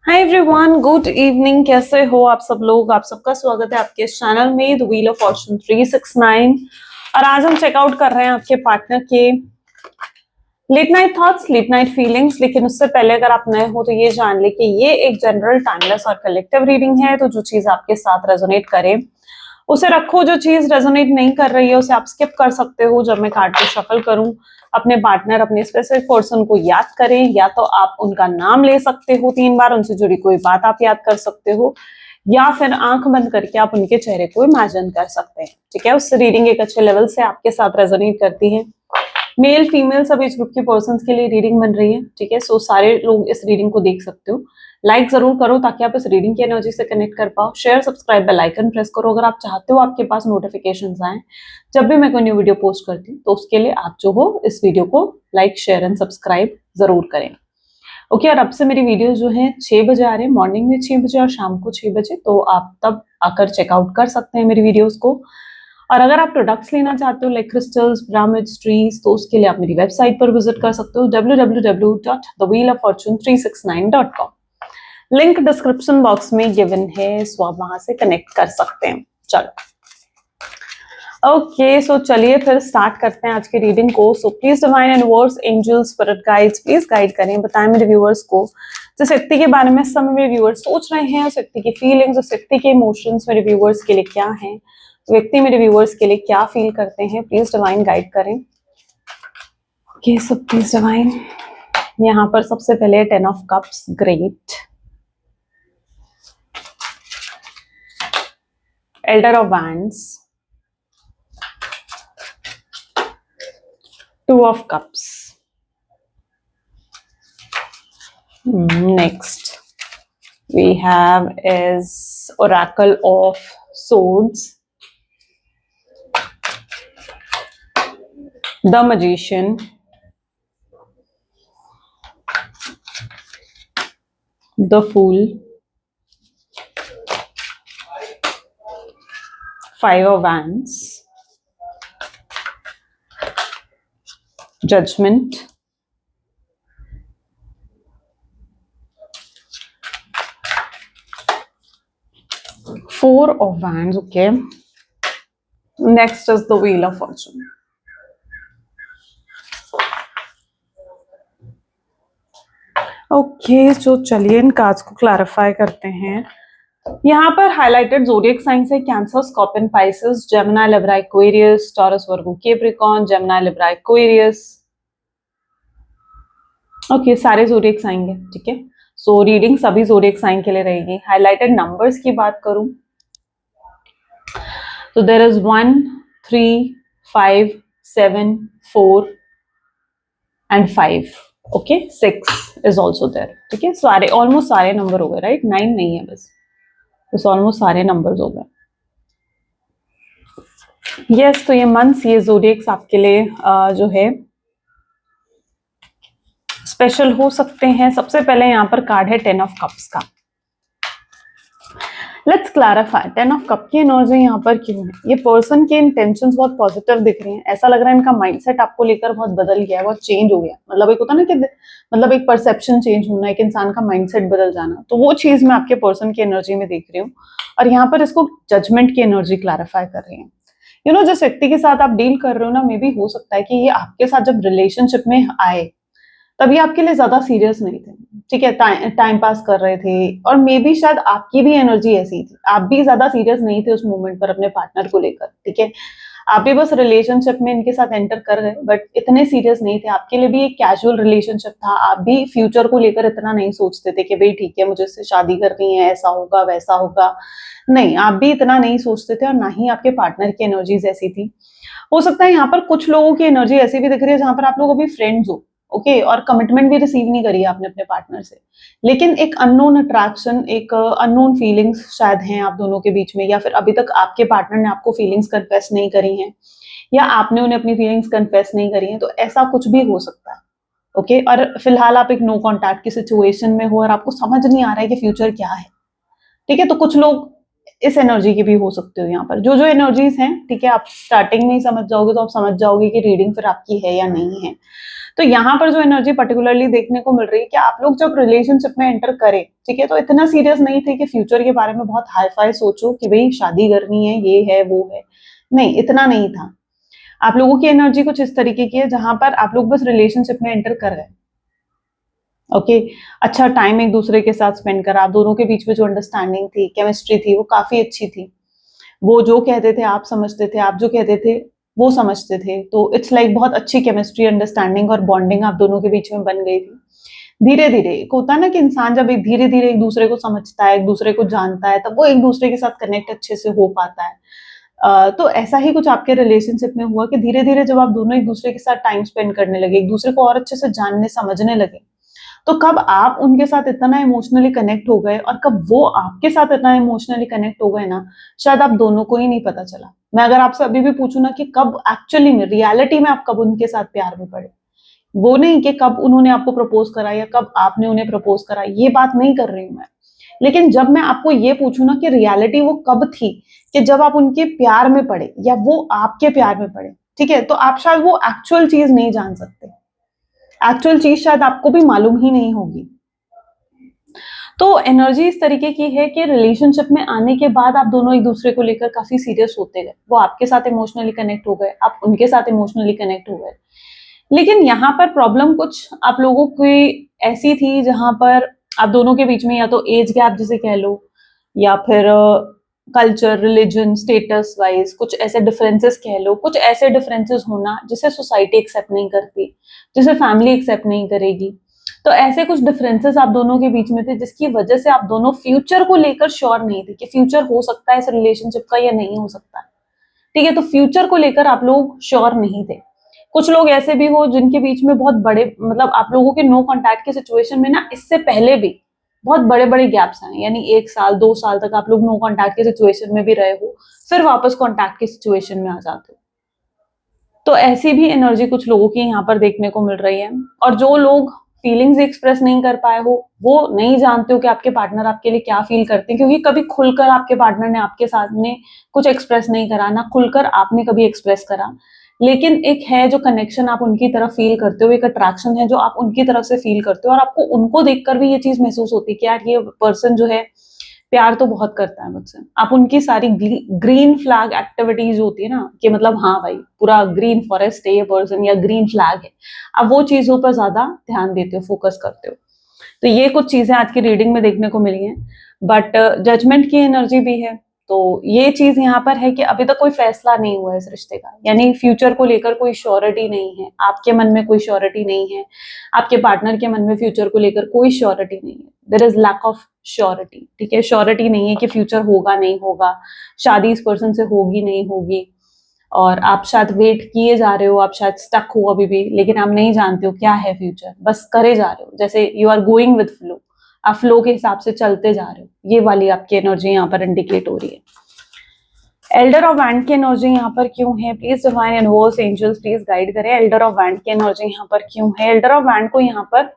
Hi everyone, good evening. कैसे हो आप सब लोग? आप सबका स्वागत है आपके इस चैनल में द व्हील ऑफ फॉर्चून 369। और आज हम चेकआउट कर रहे हैं आपके पार्टनर के late night thoughts, late night feelings. लेकिन उससे पहले अगर आप नए हो तो ये जान ले कि ये एक जनरल, टाइमलेस और कलेक्टिव रीडिंग है। तो जो चीज आपके साथ रेजोनेट करे उसे रखो, जो चीज रेजोनेट नहीं कर रही है उसे आप स्किप कर सकते हो। जब मैं कार्ड को शफल करूं, अपने पार्टनर, अपने स्पेसिफिक पर्सन को याद करें, या तो आप उनका नाम ले सकते हो 3 बार, उनसे जुड़ी कोई बात आप याद कर सकते हो, या फिर आंख बंद करके आप उनके चेहरे को इमेजिन कर सकते हैं। ठीक है, उससे रीडिंग एक अच्छे लेवल से आपके साथ रेजोनेट करती है। मेल फीमेल सभी एज ग्रुप के पर्संस के लिए रीडिंग बन रही है। ठीक है, सो सारे लोग इस रीडिंग को देख सकते हो। लाइक जरूर करो ताकि आप इस रीडिंग की एनर्जी से कनेक्ट कर पाओ। Share, subscribe, bell icon press करो अगर आप चाहते हो आपके पास नोटिफिकेशंस आए जब भी मैं कोई न्यू वीडियो पोस्ट करती हूँ। तो उसके लिए आप जो हो इस वीडियो को लाइक, शेयर एंड सब्सक्राइब जरूर करें। ओके, और अब से मेरी वीडियो जो है 6 बजे आ रहे हैं, मॉर्निंग में 6 बजे और शाम को 6 बजे। तो आप तब आकर चेकआउट कर सकते हैं मेरी वीडियोज को। और अगर आप प्रोडक्ट्स लेना चाहते हो लाइक क्रिस्टल्स, पिरामिड्स, ट्रीज, तो उसके लिए आप मेरी वेबसाइट पर विजिट कर सकते हो www.thewheeloffortune369.com। लिंक डिस्क्रिप्शन बॉक्स में गिवन है, सो आप वहां से कनेक्ट कर सकते हैं। चलो ओके, सो चलिए फिर स्टार्ट करते हैं आज के रीडिंग को। So please divine universe, angels, spirit guides, please guide करें, बताएं मेरे व्यूअर्स को जिस व्यक्ति के बारे में समय मेरे व्यूअर्स सोच रहे हैं, उस व्यक्ति की फीलिंग्स, उस व्यक्ति के इमोशंस मेरे व्यूअर्स के लिए क्या हैं, व्यक्ति मेरे व्यूअर्स के लिए क्या फील करते हैं। प्लीज डिवाइन गाइड करें। Okay, so please divine. यहाँ पर सबसे पहले 10 of cups, great. Elder of wands, 2 of cups. Next we have is Oracle of Swords, the Magician, the Fool, 5 of Wands, Judgment, Four of Wands. Okay, next is the Wheel of Fortune. Okay, तो चलिए इन cards को clarify करते हैं। यहाँ पर highlighted zodiac science है Cancer, Scorpion, Pisces, Gemini, Libra, Aquarius, Taurus, Virgo, Capricorn, Gemini, Libra, Aquarius. Okay, सारे zodiac sign है। ठीक है, सो रीडिंग सभी ज़ोडिएक साइन के लिए रहेगी। हाइलाइटेड नंबर्स की बात करूं तो there is 1, 3, 5, 7, 4 and 5। Okay, 6 is also there. ठीक है, सारे ऑलमोस्ट सारे नंबर हो गए, राइट? 9 नहीं है, बस ऑलमोस्ट सारे नंबर्स हो गए। यस, तो ये मंथ्स, ये ज़ोडिएक्स आपके लिए जो है स्पेशल हो सकते हैं। सबसे पहले यहाँ पर कार्ड है 10 ऑफ कप्स का। लेट्स क्लैरिफाई 10 ऑफ कप की एनर्जी यहाँ पर क्यों है। ये पर्सन के इंटेंशंस बहुत पॉजिटिव दिख रही हैं। ऐसा लग रहा है इनका माइंडसेट आपको लेकर बहुत बदल गया है, बहुत चेंज हो गया। मतलब एक होता ना कि मतलब एक परसेप्शन चेंज होना, एक इंसान का माइंडसेट बदल जाना, तो वो चीज मैं आपके पर्सन की एनर्जी में देख रही हूँ। और यहाँ पर इसको जजमेंट की एनर्जी क्लैरिफाई कर रही है। यू नो, जिस व्यक्ति के साथ आप डील कर रहे हो ना, मे बी हो सकता है कि ये आपके साथ जब रिलेशनशिप में आए तभी आपके लिए ज्यादा सीरियस नहीं थे। ठीक है, टाइम पास कर रहे थे, और मे बी शायद आपकी भी एनर्जी ऐसी थी, आप भी ज्यादा सीरियस नहीं थे उस मोमेंट पर अपने पार्टनर को लेकर। ठीक है, आप भी बस रिलेशनशिप में इनके साथ एंटर कर गए, बट इतने सीरियस नहीं थे। आपके लिए भी एक कैजुअल रिलेशनशिप था। आप भी फ्यूचर को लेकर इतना नहीं सोचते थे कि भाई ठीक है मुझे इससे शादी करनी है, ऐसा होगा वैसा होगा। नहीं, आप भी इतना नहीं सोचते थे, और ना ही आपके पार्टनर की एनर्जीज ऐसी थी। हो सकता है यहाँ पर कुछ लोगों की एनर्जी ऐसी भी दिख रही है जहां पर आप लोग अभी फ्रेंड्स हो, ओके, और कमिटमेंट भी रिसीव नहीं करी है आपने अपने पार्टनर से, लेकिन एक अननोन अट्रैक्शन, एक अननोन फीलिंग्स शायद हैं आप दोनों के बीच में, या फिर अभी तक आपके पार्टनर ने आपको फीलिंग्स कन्फेस नहीं करी हैं, या आपने उन्हें अपनी फीलिंग्स कन्फेस नहीं करी हैं। तो ऐसा कुछ भी हो सकता है। ओके, और फिलहाल आप एक नो कॉन्टैक्ट की सिचुएशन में हो और आपको समझ नहीं आ रहा है कि फ्यूचर क्या है। ठीक है, तो कुछ लोग इस एनर्जी की भी हो सकते हो यहाँ पर। जो जो एनर्जीज हैं, ठीक है, आप स्टार्टिंग में ही समझ जाओगे तो आप समझ जाओगे कि रीडिंग फिर आपकी है या नहीं है। तो यहाँ पर जो एनर्जी पर्टिकुलरली देखने को मिल रही है कि आप लोग जब रिलेशनशिप में एंटर करें, ठीक है, तो इतना सीरियस नहीं थे कि फ्यूचर के बारे में बहुत हाई फाई सोचो कि भाई शादी करनी है, ये है वो है, नहीं, इतना नहीं था। आप लोगों की एनर्जी कुछ इस तरीके की है जहां पर आप लोग बस रिलेशनशिप में एंटर कर गए। ओके, अच्छा टाइम एक दूसरे के साथ स्पेंड करा, आप दोनों के बीच में जो अंडरस्टैंडिंग थी, केमिस्ट्री थी, वो काफी अच्छी थी। वो जो कहते थे आप समझते थे, आप जो कहते थे वो समझते थे, तो इट्स लाइक बहुत अच्छी केमिस्ट्री, अंडरस्टैंडिंग और बॉन्डिंग आप दोनों के बीच में बन गई थी। धीरे धीरे एक होता है ना कि इंसान जब एक धीरे धीरे एक दूसरे को समझता है, एक दूसरे को जानता है, तब वो एक दूसरे के साथ कनेक्ट अच्छे से हो पाता है। तो ऐसा ही कुछ आपके रिलेशनशिप में हुआ कि धीरे धीरे जब आप दोनों एक दूसरे के साथ टाइम स्पेंड करने लगे, एक दूसरे को और अच्छे से जानने समझने लगे, तो कब आप उनके साथ इतना इमोशनली कनेक्ट हो गए और कब वो आपके साथ इतना इमोशनली कनेक्ट हो गए ना, शायद आप दोनों को ही नहीं पता चला। मैं अगर आपसे अभी भी पूछूं ना कि कब एक्चुअली में रियलिटी में आप कब उनके साथ प्यार में पड़े, वो नहीं कि कब उन्होंने आपको प्रपोज करा या कब आपने उन्हें प्रपोज करा, ये बात नहीं कर रही हूं मैं। लेकिन जब मैं आपको ये पूछूं ना कि रियलिटी वो कब थी, कि जब आप उनके प्यार में पड़े या वो आपके प्यार में पड़े, ठीक है, तो आप शायद वो एक्चुअल चीज नहीं जान सकते। एक्चुअल चीज शायद आपको भी मालूम ही नहीं होगी। तो एनर्जी इस तरीके की है कि रिलेशनशिप में आने के बाद आप दोनों एक दूसरे को लेकर काफी सीरियस होते गए, वो आपके साथ इमोशनली कनेक्ट हो गए, आप उनके साथ इमोशनली कनेक्ट हो गए। लेकिन यहाँ पर प्रॉब्लम कुछ आप लोगों की ऐसी थी जहां पर आप दोनों के बीच में या तो एज गैप जिसे कह लो, या फिर कल्चर, रिलीजन, स्टेटस वाइज कुछ ऐसे डिफरेंसेस कह लो, कुछ ऐसे डिफरेंसेस होना जिसे सोसाइटी एक्सेप्ट नहीं करती, जिसे फैमिली एक्सेप्ट नहीं करेगी। तो ऐसे कुछ डिफरेंसेस आप दोनों के बीच में थे जिसकी वजह से आप दोनों फ्यूचर को लेकर श्योर नहीं थे कि फ्यूचर हो सकता है इस रिलेशनशिप का या नहीं हो सकता। ठीक है, तो फ्यूचर को लेकर आप लोग श्योर नहीं थे। कुछ लोग ऐसे भी हो जिनके बीच में बहुत बड़े, मतलब आप लोगों के नो कांटेक्ट के सिचुएशन में ना इससे पहले भी बहुत बड़े बड़े गैप्स हैं, यानी 1 साल 2 साल तक आप लोग नो कांटेक्ट के सिचुएशन में भी रहे हो, फिर वापस कांटेक्ट के सिचुएशन में आ जाते हो। तो ऐसी भी एनर्जी कुछ लोगों की यहाँ पर देखने को मिल रही है। और जो लोग फीलिंग्स एक्सप्रेस नहीं कर पाए हो, वो नहीं जानते हो कि आपके पार्टनर आपके लिए क्या फील करते हैं, क्योंकि कभी खुलकर आपके पार्टनर ने आपके सामने कुछ एक्सप्रेस नहीं करा, ना खुलकर आपने कभी एक्सप्रेस करा। लेकिन एक है जो कनेक्शन आप उनकी तरफ फील करते हो, एक अट्रैक्शन है जो आप उनकी तरफ से फील करते हो, और आपको उनको देखकर भी ये चीज महसूस होती है कि यार ये पर्सन जो है प्यार तो बहुत करता है मुझसे। आप उनकी सारी ग्रीन फ्लैग एक्टिविटीज होती है ना, कि मतलब हाँ भाई पूरा ग्रीन फॉरेस्ट है ये पर्सन या ग्रीन फ्लैग है, आप वो चीजों पर ज्यादा ध्यान देते हो, फोकस करते हो। तो ये कुछ चीजें आज की रीडिंग में देखने को मिली हैं। बट जजमेंट की एनर्जी भी है, तो ये चीज यहाँ पर है कि अभी तक कोई फैसला नहीं हुआ है इस रिश्ते का, यानी फ्यूचर को लेकर कोई श्योरिटी नहीं है, आपके मन में कोई श्योरिटी नहीं है, आपके पार्टनर के मन में फ्यूचर को लेकर कोई श्योरिटी नहीं है। There is lack of surety, ठीक है, श्योरिटी नहीं है कि फ्यूचर होगा नहीं होगा, शादी इस पर्सन से होगी नहीं होगी, और आप शायद वेट किए जा रहे हो, आप शायद स्टक हो अभी भी, लेकिन आप नहीं जानते हो क्या है फ्यूचर, बस करे जा रहे हो, जैसे you are going with flow, आप फ्लो के हिसाब से चलते जा रहे हो। ये वाली आपकी एनर्जी यहाँ पर इंडिकेट हो रही है। एल्डर ऑफ वैंड की एनर्जी यहाँ पर क्यों है, please divine universe angels please guide करें, एल्डर ऑफ वैंड की एनर्जी यहाँ पर क्यों है। एल्डर ऑफ वैंड को यहाँ पर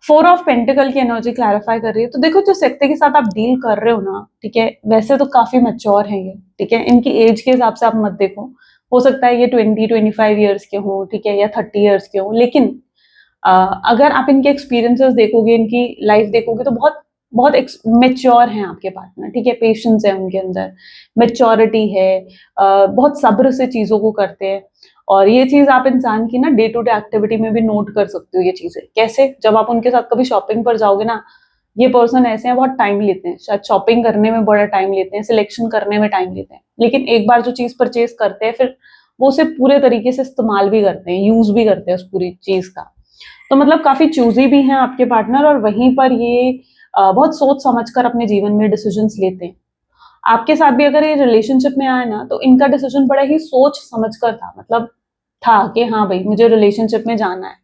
4 ऑफ पेंटिकल की एनर्जी क्लैरिफाई कर रही है। तो देखो जो व्यक्ति के साथ आप डील कर रहे हो ना, ठीक है, वैसे तो काफी मैच्योर है ये, ठीक है, इनकी एज के हिसाब से आप मत देखो, हो सकता है ये 20-25 ईयर्स के हो, ठीक है, या 30 ईयर्स के हो, लेकिन अगर आप इनके एक्सपीरियंसेस देखोगे, इनकी लाइफ देखोगे, तो बहुत बहुत मेच्योर हैं आपके पार्टनर, ठीक है, पेशेंस है उनके अंदर, मेच्योरिटी है, बहुत सब्र से चीजों को करते हैं। और ये चीज आप इंसान की ना डे टू डे एक्टिविटी में भी नोट कर सकते हो। ये चीजें कैसे, जब आप उनके साथ कभी शॉपिंग पर जाओगे ना, ये पर्सन ऐसे हैं, बहुत टाइम लेते हैं, शायद शॉपिंग करने में बड़ा टाइम लेते हैं, सिलेक्शन करने में टाइम लेते हैं, लेकिन एक बार जो चीज परचेज करते हैं फिर वो उसे पूरे तरीके से इस्तेमाल भी करते हैं, यूज भी करते हैं उस पूरी चीज का। तो मतलब काफी चूजी भी हैं आपके पार्टनर, और वहीं पर ये बहुत सोच समझकर अपने जीवन में डिसीजंस लेते हैं। आपके साथ भी अगर ये रिलेशनशिप में आए ना, तो इनका डिसीजन बड़ा ही सोच समझकर था, मतलब था कि हाँ भाई मुझे रिलेशनशिप में जाना है,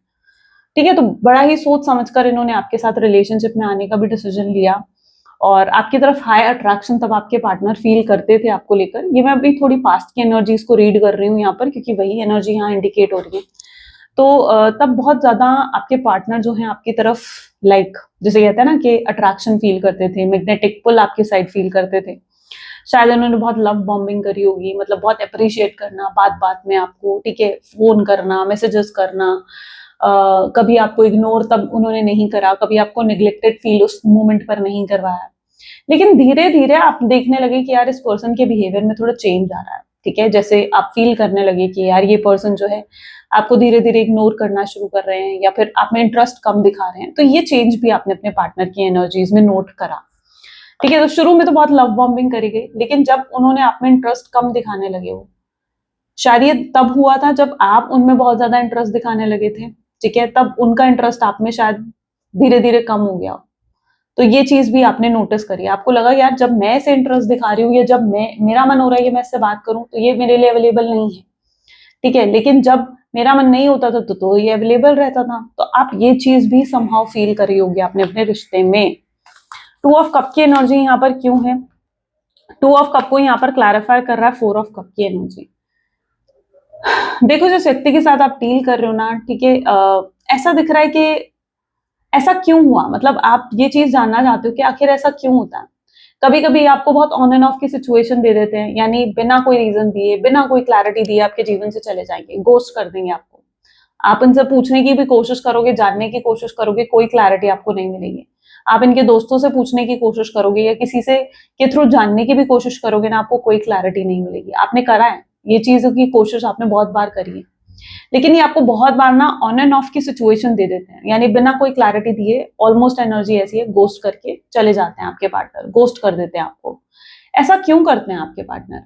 ठीक है, तो बड़ा ही सोच समझकर इन्होंने आपके साथ रिलेशनशिप में आने का भी डिसीजन लिया। और आपकी तरफ हाई अट्रैक्शन तब आपके पार्टनर फील करते थे आपको लेकर। ये मैं अभी थोड़ी पास्ट की एनर्जीज को रीड कर रही हूँ यहाँ पर, क्योंकि वही एनर्जी यहाँ इंडिकेट हो रही है। तो तब बहुत ज्यादा आपके पार्टनर जो है आपकी तरफ लाइक जैसे कहते हैं ना कि अट्रैक्शन फील करते थे, मैग्नेटिक पुल आपकी साइड फील करते थे। शायद उन्होंने बहुत लव बॉम्बिंग करी होगी, मतलब बहुत अप्रिशिएट करना बात बात में आपको, ठीक है, फोन करना, मैसेजेस करना, कभी आपको इग्नोर तब उन्होंने नहीं करा, कभी आपको निग्लेक्टेड फील उस मोमेंट पर नहीं करवाया। लेकिन धीरे धीरे आप देखने लगे कि यार इस पर्सन के बिहेवियर में थोड़ा चेंज आ रहा है, ठीक है, जैसे आप फील करने लगे कि यार ये पर्सन जो है आपको धीरे धीरे इग्नोर करना शुरू कर रहे हैं या फिर आप में इंटरेस्ट कम दिखा रहे हैं। तो ये चेंज भी आपने अपने पार्टनर की एनर्जीज में नोट करा, ठीक है। तो शुरू में तो बहुत लव बॉम्बिंग करी गई, लेकिन जब उन्होंने आप में इंटरेस्ट कम दिखाने लगे, हो शायद ये तब हुआ था जब आप उनमें बहुत ज्यादा इंटरेस्ट दिखाने लगे थे, ठीक है, तब उनका इंटरेस्ट आप में शायद धीरे धीरे कम हो गया। तो ये चीज भी आपने नोटिस करी, आपको लगा यार जब मैं इसे इंटरेस्ट दिखा रही हूँ या जब मेरा मन हो रहा है कि मैं इससे बात करूं तो ये मेरे लिए अवेलेबल नहीं है, ठीक है, लेकिन जब मेरा मन नहीं होता था तो ये अवेलेबल रहता था। तो आप ये चीज भी समहाउ फील करी होगी आपने अपने रिश्ते में। 2 ऑफ कप की एनर्जी यहाँ पर क्यों है? 2 ऑफ कप को यहाँ पर क्लैरिफाई कर रहा है 4 ऑफ कप की एनर्जी। देखो जिस व्यक्ति के साथ आप डील कर रहे हो ना, ठीक है, ऐसा दिख रहा है कि ऐसा क्यों हुआ, मतलब आप ये चीज जानना चाहते हो कि आखिर ऐसा क्यों होता है। कभी कभी आपको बहुत ऑन एंड ऑफ की सिचुएशन दे देते हैं, यानी बिना कोई रीजन दिए, बिना कोई क्लैरिटी दिए आपके जीवन से चले जाएंगे, गोस्ट कर देंगे आपको। आप इनसे पूछने की भी कोशिश करोगे, जानने की कोशिश करोगे, कोई क्लैरिटी आपको नहीं मिलेगी। आप इनके दोस्तों से पूछने की कोशिश करोगे या किसी से के थ्रू जानने की भी कोशिश करोगे ना, आपको कोई क्लैरिटी नहीं मिलेगी। आपने करा है ये चीजों की कोशिश, आपने बहुत बार करी है, लेकिन ये आपको बहुत बार ना ऑन एंड ऑफ की सिचुएशन दे देते हैं, यानी बिना कोई क्लैरिटी दिए। ऑलमोस्ट एनर्जी ऐसी है, गोस्ट करके चले जाते हैं आपके पार्टनर, गोस्ट कर देते हैं आपको। ऐसा क्यों करते हैं आपके पार्टनर?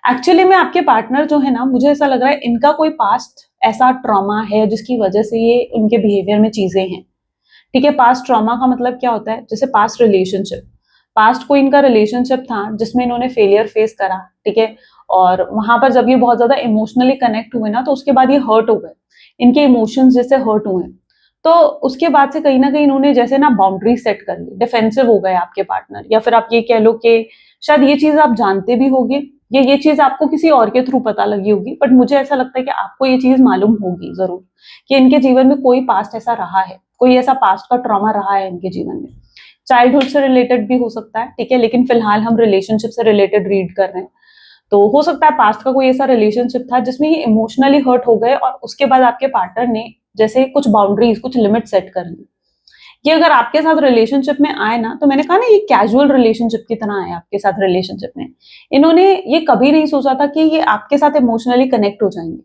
एक्चुअली में आपके पार्टनर जो है ना, मुझे ऐसा लग रहा है इनका कोई पास्ट ऐसा ट्रॉमा है जिसकी वजह से ये उनके बिहेवियर में चीजें हैं, ठीक है। पास्ट ट्रॉमा का मतलब क्या होता है? जैसे पास्ट रिलेशनशिप, पास्ट कोई इनका रिलेशनशिप था जिसमें इन्होंने फेलियर फेस करा, ठीक है, और वहां पर जब ये बहुत ज्यादा इमोशनली कनेक्ट हुए ना, तो उसके बाद ये हर्ट हो गए, इनके इमोशंस जैसे हर्ट हुए। तो उसके बाद से कहीं ना कहीं इन्होंने जैसे ना बाउंड्री सेट कर ली, डिफेंसिव हो गए आपके पार्टनर, या फिर आप ये कह लो कि शायद ये चीज आप जानते भी होगे, ये चीज आपको किसी और के थ्रू पता लगी होगी, बट मुझे ऐसा लगता है कि आपको ये चीज मालूम होगी जरूर कि इनके जीवन में कोई पास्ट ऐसा रहा है, कोई ऐसा पास्ट का ट्रॉमा रहा है इनके जीवन में। चाइल्डहुड से रिलेटेड भी हो सकता है, ठीक है, लेकिन फिलहाल हम रिलेशनशिप से रिलेटेड रीड कर रहे हैं। तो हो सकता है पास्ट का कोई ऐसा रिलेशनशिप था जिसमें ये इमोशनली हर्ट हो गए और उसके बाद आपके पार्टनर ने जैसे कुछ बाउंड्रीज, कुछ लिमिट सेट कर ली। ये अगर आपके साथ रिलेशनशिप में आए ना, तो मैंने कहा ना ये कैजुअल रिलेशनशिप की तरह आए आपके साथ रिलेशनशिप में। इन्होंने ये कभी नहीं सोचा था कि ये आपके साथ इमोशनली कनेक्ट हो जाएंगे,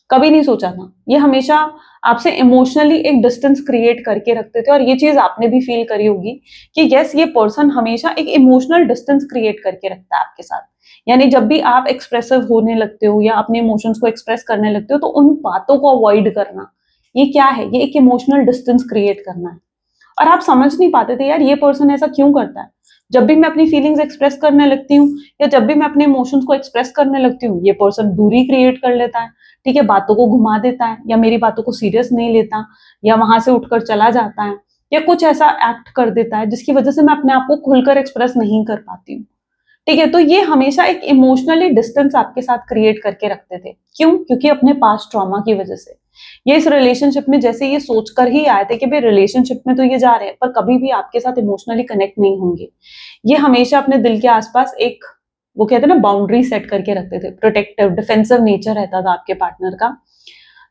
कभी नहीं सोचा था। ये हमेशा आपसे इमोशनली एक डिस्टेंस क्रिएट करके रखते थे, और ये चीज आपने भी फील करी होगी कि यस, ये पर्सन हमेशा एक इमोशनल डिस्टेंस क्रिएट करके रखता है आपके साथ। यानी जब भी आप एक्सप्रेसिव होने लगते हो या अपने इमोशंस को एक्सप्रेस करने लगते हो, तो उन बातों को अवॉइड करना, ये क्या है? ये एक इमोशनल डिस्टेंस क्रिएट करना है। और आप समझ नहीं पाते थे यार ये पर्सन ऐसा क्यों करता है। जब भी मैं अपनी फीलिंग्स एक्सप्रेस करने लगती हूँ या जब भी मैं अपने इमोशंस को एक्सप्रेस करने लगती हूँ, ये पर्सन दूरी क्रिएट कर लेता है, ठीक है, बातों को घुमा देता है, या मेरी बातों को सीरियस नहीं लेता, या वहां से उठकर चला जाता है, या कुछ ऐसा एक्ट कर देता है जिसकी वजह से मैं अपने आप को खुलकर एक्सप्रेस नहीं कर पाती हूँ, ठीक है। तो ये हमेशा एक इमोशनली डिस्टेंस आपके साथ क्रिएट करके रखते थे। क्यों? क्योंकि अपने पास्ट ट्रॉमा की वजह से। ये इस रिलेशनशिप में जैसे ये सोचकर ही आए थे कि भाई रिलेशनशिप में तो ये जा रहे हैं पर कभी भी आपके साथ इमोशनली कनेक्ट नहीं होंगे। ये हमेशा अपने दिल के आसपास एक, वो कहते हैं ना, बाउंड्री सेट करके रखते थे, प्रोटेक्टिव डिफेंसिव नेचर रहता था आपके पार्टनर का।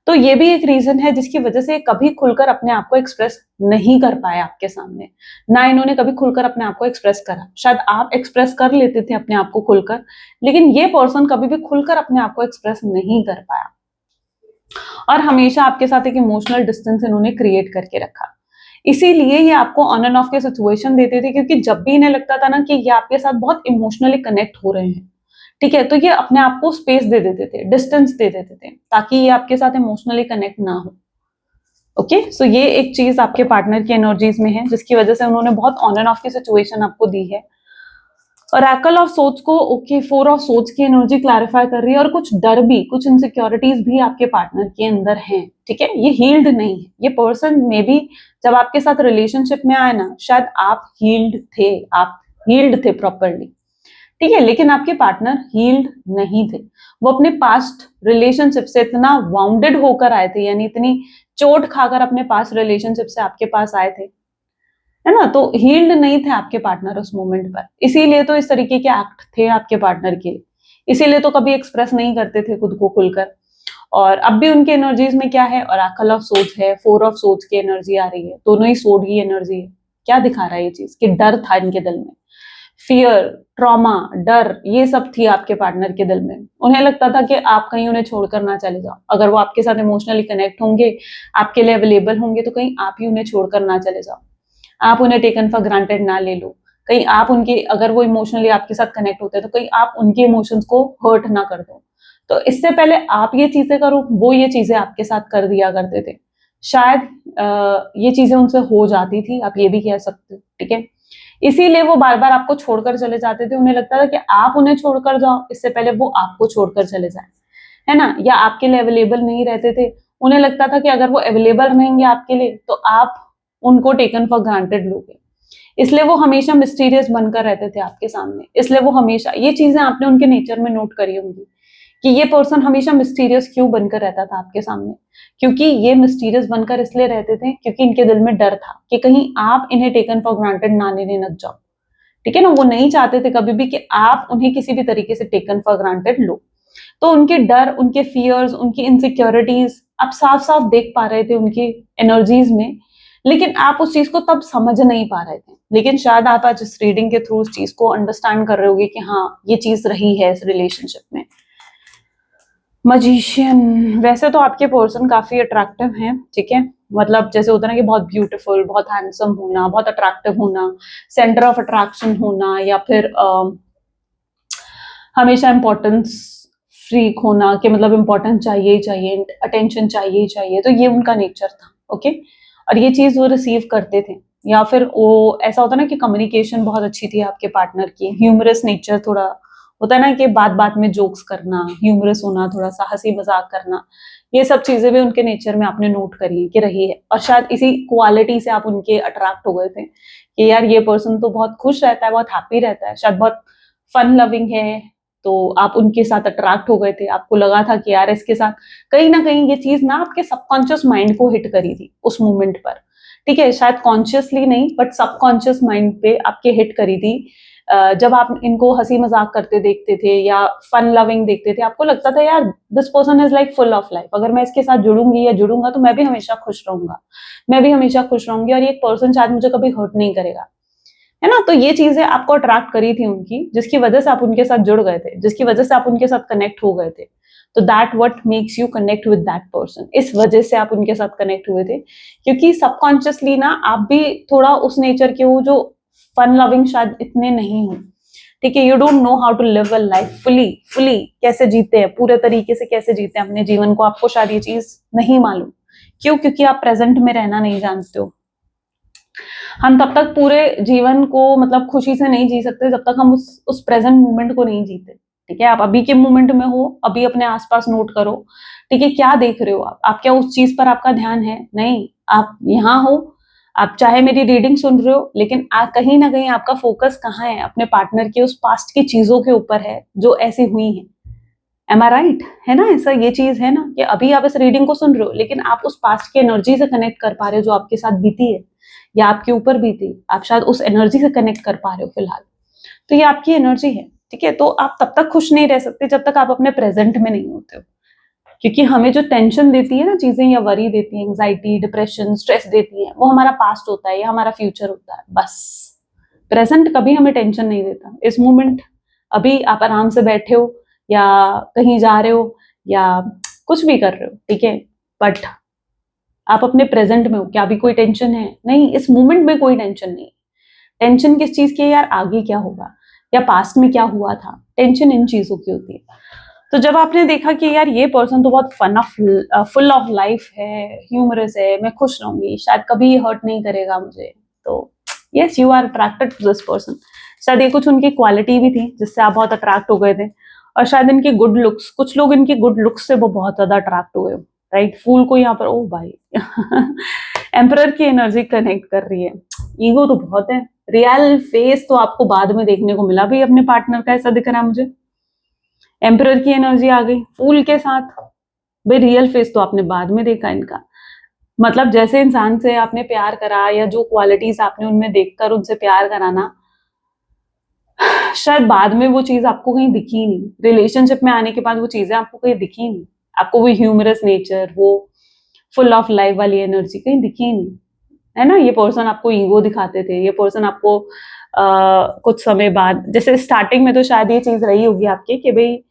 तो ये भी एक रीजन है जिसकी वजह से कभी खुलकर अपने आप को एक्सप्रेस नहीं कर पाए आपके सामने, ना इन्होंने कभी खुलकर अपने आप को एक्सप्रेस करा। शायद आप एक्सप्रेस कर लेते थे अपने आप को खुलकर, लेकिन ये पर्सन कभी भी खुलकर अपने आप को एक्सप्रेस नहीं कर पाया, और हमेशा आपके साथ एक इमोशनल डिस्टेंस इन्होंने क्रिएट करके रखा। इसीलिए ये आपको ऑन एंड ऑफ के सिचुएशन देते थे, क्योंकि जब भी इन्हें लगता था ना कि ये आपके साथ बहुत इमोशनली कनेक्ट हो रहे हैं, ठीक है, तो ये अपने आप को स्पेस दे देते थे, डिस्टेंस दे देते थे, ताकि ये आपके साथ इमोशनली कनेक्ट ना हो। ओके, सो ये एक चीज आपके पार्टनर की एनर्जीज में है जिसकी वजह से उन्होंने बहुत ऑन एंड ऑफ की सिचुएशन आपको दी है। ऑरेकल ऑफ सोच को, ओके, 4 ऑफ सोच की एनर्जी क्लैरिफाई कर रही है, और कुछ डर भी, कुछ इनसिक्योरिटीज भी आपके पार्टनर के अंदर हैं, ठीक है। ये हील्ड नहीं है, ये पर्सन में भी जब आपके साथ रिलेशनशिप में आए ना, शायद आप हील्ड थे, आप हील्ड थे प्रॉपरली, ठीक है, लेकिन आपके पार्टनर हील्ड नहीं थे। वो अपने पास्ट रिलेशनशिप से इतना वाउंडेड होकर आए थे, यानी इतनी चोट खाकर अपने पास्ट रिलेशनशिप से आपके पास आए थे, है ना। तो हील्ड नहीं थे आपके पार्टनर उस मोमेंट पर, इसीलिए तो इस तरीके के एक्ट थे आपके पार्टनर के, इसीलिए तो कभी एक्सप्रेस नहीं करते थे खुद को खुलकर। और अब भी उनके एनर्जीज में क्या है, ऑरेकल ऑफ सोर्ड्स है, 4 ऑफ सोर्ड्स की एनर्जी आ रही है, दोनों ही सोर्ड की एनर्जी है। क्या दिखा रहा है ये चीज, कि डर था इनके दिल में, फियर, ट्रॉमा, डर, ये सब थी आपके पार्टनर के दिल में। उन्हें लगता था कि आप कहीं उन्हें छोड़कर ना चले जाओ, अगर वो आपके साथ इमोशनली कनेक्ट होंगे, आपके लिए अवेलेबल होंगे, तो कहीं आप ही उन्हें छोड़कर ना चले जाओ, आप उन्हें टेकन फॉर ग्रांटेड ना ले लो, कहीं आप उनके, अगर वो इमोशनली आपके साथ कनेक्ट होते हैं तो कहीं आप उनके इमोशंस को हर्ट ना कर दो। तो इससे पहले आप ये चीजें करो, वो ये चीजें आपके साथ कर दिया करते थे, शायद ये चीजें उनसे हो जाती थी, आप ये भी कह सकते हो, ठीक है। इसीलिए वो बार बार आपको छोड़कर चले जाते थे, उन्हें लगता था कि आप उन्हें छोड़कर जाओ, इससे पहले वो आपको छोड़कर चले जाए, है ना, या आपके लिए अवेलेबल नहीं रहते थे। उन्हें लगता था कि अगर वो अवेलेबल रहेंगे आपके लिए तो आप उनको टेकन फॉर ग्रांटेड लोगे, इसलिए वो हमेशा मिस्टीरियस बनकर रहते थे आपके सामने। इसलिए वो हमेशा, ये चीजें आपने उनके नेचर में नोट करी होंगी कि ये पर्सन हमेशा मिस्टीरियस क्यों बनकर रहता था आपके सामने, क्योंकि ये मिस्टीरियस बनकर इसलिए रहते थे क्योंकि इनके दिल में डर था कि कहीं आप इन्हें टेकन फॉर ग्रांटेड ना लेने लग जाओ, ठीक है ना। वो नहीं चाहते थे कभी भी कि आप उन्हें किसी भी तरीके से टेकन फॉर ग्रांटेड लो। तो उनके डर, उनके फियर्स, उनकी इनसिक्योरिटीज आप साफ साफ देख पा रहे थे उनकी एनर्जीज में, लेकिन आप उस चीज को तब समझ नहीं पा रहे थे। लेकिन शायद आप आज इस रीडिंग के थ्रू उस चीज को अंडरस्टैंड कर रहे होगे कि हाँ, ये चीज रही है इस रिलेशनशिप में। मजिशियन, वैसे तो आपके पर्सन काफी अट्रैक्टिव हैं, ठीक है, मतलब जैसे होता है ना कि बहुत ब्यूटीफुल, बहुत हैंडसम होना, बहुत अट्रैक्टिव होना, सेंटर ऑफ अट्रैक्शन होना, या फिर हमेशा इंपॉर्टेंस फ्रीक होना, कि मतलब इंपॉर्टेंस चाहिए ही चाहिए, अटेंशन चाहिए ही चाहिए, तो ये उनका नेचर था, ओके। और ये चीज वो रिसीव करते थे। या फिर वो ऐसा होता ना कि कम्युनिकेशन बहुत अच्छी थी आपके पार्टनर की, ह्यूमरस नेचर, थोड़ा होता है ना कि बात बात में जोक्स करना, ह्यूमरस होना, थोड़ा सा हंसी मजाक करना, ये सब चीजें भी उनके नेचर में आपने नोट करी है कि रही है। और शायद इसी क्वालिटी से आप उनके अट्रैक्ट हो गए थे कि यार ये पर्सन तो बहुत खुश रहता है, बहुत हैप्पी रहता है, शायद बहुत फन लविंग है, तो आप उनके साथ अट्रैक्ट हो गए थे। आपको लगा था कि यार इसके साथ, कहीं ना कहीं ये चीज ना आपके सबकॉन्शियस माइंड को हिट करी थी उस मोमेंट पर, ठीक है, शायद कॉन्शियसली नहीं बट सबकॉन्शियस माइंड पे आपके हिट करी थी। जब आप इनको हंसी मजाक करते देखते थे या फन लविंग देखते थे, आपको लगता था यार this person is like full of life, अगर मैं इसके साथ जुड़ूंगी या जुड़ूंगा तो मैं भी हमेशा खुश रहूंगा, मैं भी हमेशा खुश रहूंगी, और ये पर्सन शायद मुझे कभी हर्ट नहीं करेगा, है ना। तो ये चीजें आपको अट्रैक्ट करी थी उनकी, जिसकी वजह से आप उनके साथ जुड़ गए थे, जिसकी वजह से आप उनके साथ कनेक्ट हो गए थे। तो that what makes you connect with that person, इस वजह से आप उनके साथ कनेक्ट हुए थे, क्योंकि सबकॉन्शियसली ना आप भी थोड़ा उस नेचर के हो जो फन लविंग शायद इतने नहीं हो, ठीक है। You don't know how to live a life fully, fully कैसे जीते हैं, पूरे तरीके से कैसे जीते हैं अपने जीवन को, आपको शायद ये चीज नहीं मालूम। क्यों? क्योंकि आप प्रेजेंट में रहना नहीं जानते हो। हम तब तक पूरे जीवन को मतलब खुशी से नहीं जी सकते जब तक हम उस प्रेजेंट मोमेंट को नहीं जीते, ठीक है। आप अभी के मोमेंट में हो, अभी अपने आसपास नोट करो, ठीक है, क्या देख रहे हो आप क्या उस चीज पर आपका ध्यान है? नहीं, आप यहाँ हो, आप चाहे मेरी रीडिंग सुन रहे हो, लेकिन कहीं ना कहीं आपका फोकस कहाँ है? अपने पार्टनर के उस पास्ट की चीजों के ऊपर है जो ऐसी हुई है। एम आई राइट? है ना, ऐसा ये चीज है ना कि अभी आप इस रीडिंग को सुन रहे हो लेकिन आप उस पास्ट की एनर्जी से कनेक्ट कर पा रहे हो जो आपके साथ बीती है या आपके ऊपर बीती, आप शायद उस एनर्जी से कनेक्ट कर पा रहे हो फिलहाल। तो ये आपकी एनर्जी है, ठीक है। तो आप तब तक खुश नहीं रह सकते जब तक आप अपने प्रेजेंट में नहीं होते हो, क्योंकि हमें जो टेंशन देती है ना चीजें, या वरी देती है, एंग्जाइटी, डिप्रेशन, स्ट्रेस देती है, वो हमारा पास्ट होता है या हमारा फ्यूचर होता है। बस प्रेजेंट कभी हमें टेंशन नहीं देता। इस मोमेंट अभी आप आराम से बैठे हो या कहीं जा रहे हो या कुछ भी कर रहे हो, ठीक है, बट आप अपने प्रेजेंट में हो। क्या अभी कोई टेंशन है? नहीं, इस मोमेंट में कोई टेंशन नहीं। टेंशन किस चीज की है यार? आगे क्या होगा या पास्ट में क्या हुआ था, टेंशन इन चीजों की होती है। तो जब आपने देखा कि यार ये पर्सन तो बहुत फुल ऑफ लाइफ है, ह्यूमरस है, मैं खुश रहूंगी, शायद कभी हर्ट नहीं करेगा मुझे, तो yes, you are attracted to this person. शायद ये कुछ उनकी क्वालिटी भी थी जिससे आप बहुत अट्रैक्ट हो गए थे, और शायद इनके गुड लुक्स, कुछ लोग इनके गुड लुक्स से वो बहुत ज्यादा अट्रैक्ट हुए, राइट। फूल को यहाँ पर, ओ भाई एम्परर की एनर्जी कनेक्ट कर रही है। ईगो तो बहुत है, रियल फेस तो आपको बाद में देखने को मिला भाई अपने पार्टनर का, ऐसा दिख रहा है मुझे। एम्परर की एनर्जी आ गई फूल के साथ, भाई रियल फेस तो आपने बाद में देखा इनका। मतलब जैसे इंसान से आपने प्यार करा या जो क्वालिटीज आपने उनमें देखकर उनसे प्यार करा ना, शायद बाद में वो चीज आपको कहीं दिखी नहीं, रिलेशनशिप में आने के बाद वो चीजें आपको कहीं दिखी नहीं, आपको वो ह्यूमरस नेचर, वो फुल ऑफ लाइफ वाली एनर्जी कहीं दिखी नहीं, है ना। ये पर्सन आपको ईगो दिखाते थे, ये पर्सन आपको कुछ समय बाद, जैसे स्टार्टिंग में तो शायद ये चीज रही होगी आपकी कि भाई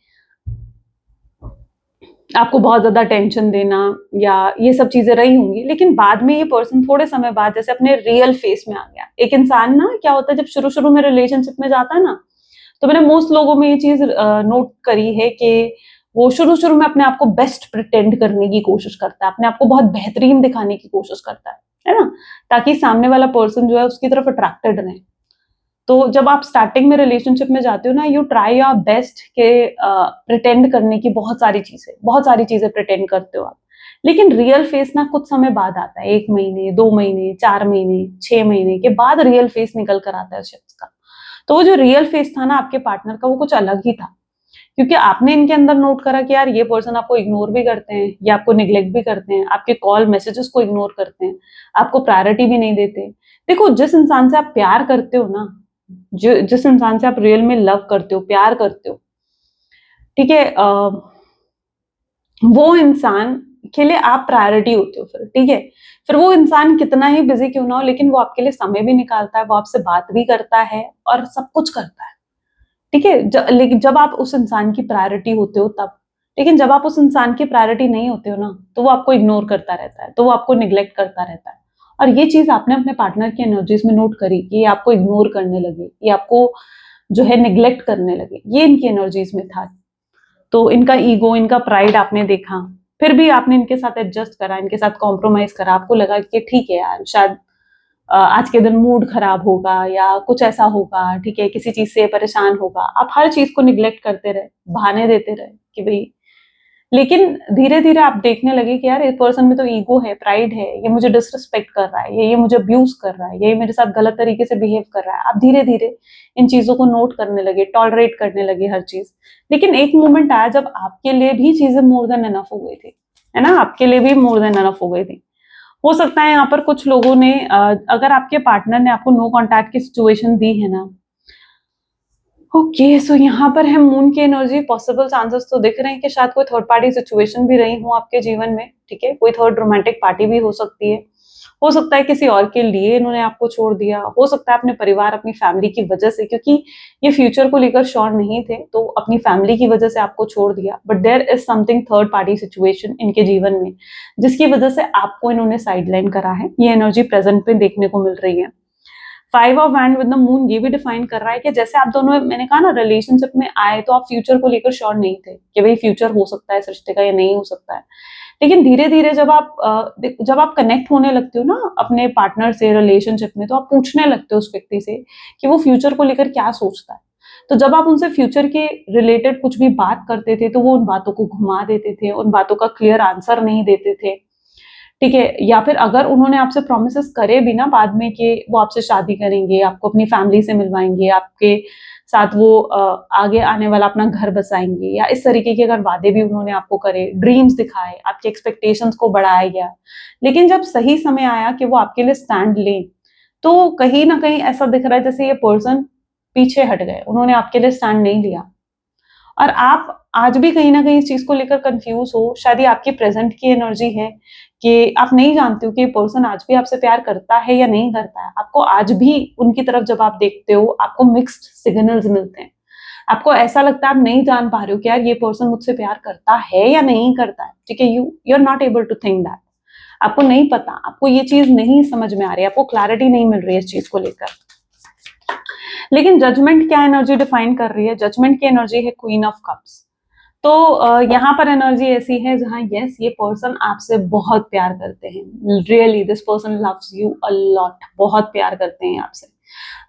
आपको बहुत ज्यादा टेंशन देना या ये सब चीजें रही होंगी, लेकिन बाद में ये पर्सन थोड़े समय बाद जैसे अपने रियल फेस में आ गया। एक इंसान ना क्या होता है जब शुरू शुरू में रिलेशनशिप में जाता है ना, तो मैंने मोस्ट लोगों में ये चीज नोट करी है कि वो शुरू शुरू में अपने आप को बेस्ट प्रिटेंड करने की कोशिश करता है, अपने आप को बहुत बेहतरीन दिखाने की कोशिश करता है ना, ताकि सामने वाला पर्सन जो है उसकी तरफ अट्रैक्टेड रहे। तो जब आप स्टार्टिंग में रिलेशनशिप में जाते हो ना, यू ट्राई योर बेस्ट के प्रिटेंड करने की बहुत सारी चीजें प्रिटेंड करते हो आप, लेकिन रियल फेस ना कुछ समय बाद आता है, 1 महीने, 2 महीने, 4 महीने, 6 महीने के बाद रियल फेस निकल कर आता है शख्स का। तो वो जो रियल फेस था ना आपके पार्टनर का, वो कुछ अलग ही था, क्योंकि आपने इनके अंदर नोट करा कि यार ये पर्सन आपको इग्नोर भी करते हैं, या आपको निग्लेक्ट भी करते हैं, आपके कॉल मैसेजेस को इग्नोर करते हैं, आपको प्रायोरिटी भी नहीं देते। देखो, जिस इंसान से आप प्यार करते हो ना, जिस इंसान से आप रियल में लव करते हो, प्यार करते हो, ठीक है, वो इंसान के लिए आप प्रायोरिटी होते हो फिर, ठीक है। फिर वो इंसान कितना ही बिजी क्यों ना हो, लेकिन वो आपके लिए समय भी निकालता है, वो आपसे बात भी करता है और सब कुछ करता है, ठीक है। लेकिन जब आप उस इंसान की प्रायोरिटी होते हो तब, लेकिन जब आप उस इंसान की प्रायोरिटी नहीं होते हो ना, तो वो आपको इग्नोर करता रहता है, तो वो आपको निग्लेक्ट करता रहता है। और ये चीज आपने अपने पार्टनर की एनर्जीज में नोट करी कि ये आपको इग्नोर करने लगे, ये आपको जो है निग्लेक्ट करने लगे, ये इनकी एनर्जीज में था। तो इनका ईगो, इनका प्राइड आपने देखा, फिर भी आपने इनके साथ एडजस्ट करा, इनके साथ कॉम्प्रोमाइज करा, आपको लगा कि ठीक है यार, शायद आज के दिन मूड खराब होगा या कुछ ऐसा होगा, ठीक है, किसी चीज से परेशान होगा, आप हर चीज को निग्लेक्ट करते रहे, बहाने देते रहे कि भाई, लेकिन धीरे धीरे आप देखने लगे कि यार इस पर्सन में तो ईगो है, प्राइड है, ये मुझे डिसरिस्पेक्ट कर रहा है, ये मुझे अब्यूज कर रहा है, ये मेरे साथ गलत तरीके से बिहेव कर रहा है। आप धीरे धीरे इन चीजों को नोट करने लगे, टॉलरेट करने लगे हर चीज। लेकिन एक मोमेंट आया जब आपके लिए भी चीजें मोर देन एनफ हो गई थी, है ना, आपके लिए भी मोर देन एनफ हो गई थी। हो सकता है यहाँ पर कुछ लोगों ने अगर आपके पार्टनर ने आपको नो कांटेक्ट की सिचुएशन दी है ना, ओके, सो यहाँ पर है मून की एनर्जी, पॉसिबल चांसेस तो दिख रहे हैं कि शायद कोई थर्ड पार्टी सिचुएशन भी रही हो आपके जीवन में, ठीक है, कोई थर्ड रोमांटिक पार्टी भी हो सकती है, हो सकता है किसी और के लिए इन्होंने आपको छोड़ दिया, हो सकता है अपने परिवार, अपनी फैमिली की वजह से, क्योंकि ये फ्यूचर को लेकर श्योर नहीं थे, तो अपनी फैमिली की वजह से आपको छोड़ दिया। But there is something third party situation इनके जीवन में, जिसकी वजह से आपको इन्होंने साइडलाइन करा है। ये एनर्जी प्रेजेंट में देखने को मिल रही है। 5 of wand with the moon ये भी डिफाइन कर रहा है कि जैसे आप दोनों, मैंने कहा ना, रिलेशनशिप में आए तो आप फ्यूचर को लेकर श्योर नहीं थे कि भाई फ्यूचर हो सकता है इस रिश्ते का या नहीं हो सकता है, लेकिन धीरे धीरे जब आप कनेक्ट होने लगते हो ना अपने पार्टनर से रिलेशनशिप में, तो आप पूछने लगते हो उस व्यक्ति से कि वो फ्यूचर को लेकर क्या सोचता है। तो जब आप उनसे फ्यूचर के रिलेटेड कुछ भी बात करते थे, तो वो उन बातों को घुमा देते थे, उन बातों का क्लियर आंसर नहीं देते थे, ठीक है। या फिर अगर उन्होंने आपसे प्रोमिस करे भी ना बाद में कि वो आपसे शादी करेंगे, आपको अपनी फैमिली से मिलवाएंगे, आपके साथ वो आगे आने वाला अपना घर बसाएंगे, या इस तरीके के अगर वादे भी उन्होंने आपको करे, ड्रीम्स दिखाए, आपके एक्सपेक्टेशंस को बढ़ाया गया, लेकिन जब सही समय आया कि वो आपके लिए स्टैंड लें, तो कहीं ना कहीं ऐसा दिख रहा है जैसे ये पर्सन पीछे हट गए, उन्होंने आपके लिए स्टैंड नहीं लिया। और आप आज भी कहीं ना कहीं इस चीज को लेकर कंफ्यूज हो, शायद ये आपकी प्रेजेंट की एनर्जी है कि आप नहीं जानते हो कि ये पर्सन आज भी आपसे प्यार करता है या नहीं करता है। आपको आज भी उनकी तरफ जब आप देखते हो, आपको मिक्स्ड सिग्नल्स मिलते हैं, आपको ऐसा लगता है आप नहीं जान पा रहे हो कि यार ये पर्सन मुझसे प्यार करता है या नहीं करता है, ठीक है। You are not able to think that, आपको नहीं पता, आपको ये चीज नहीं समझ में आ रही है, आपको क्लैरिटी नहीं मिल रही है इस चीज को लेकर। लेकिन जजमेंट क्या एनर्जी डिफाइन कर रही है? जजमेंट की एनर्जी है क्वीन ऑफ कप्स। तो यहाँ पर एनर्जी ऐसी है जहाँ यस, ये पर्सन आपसे बहुत प्यार करते हैं, really this person loves you a lot, बहुत प्यार करते हैं आपसे,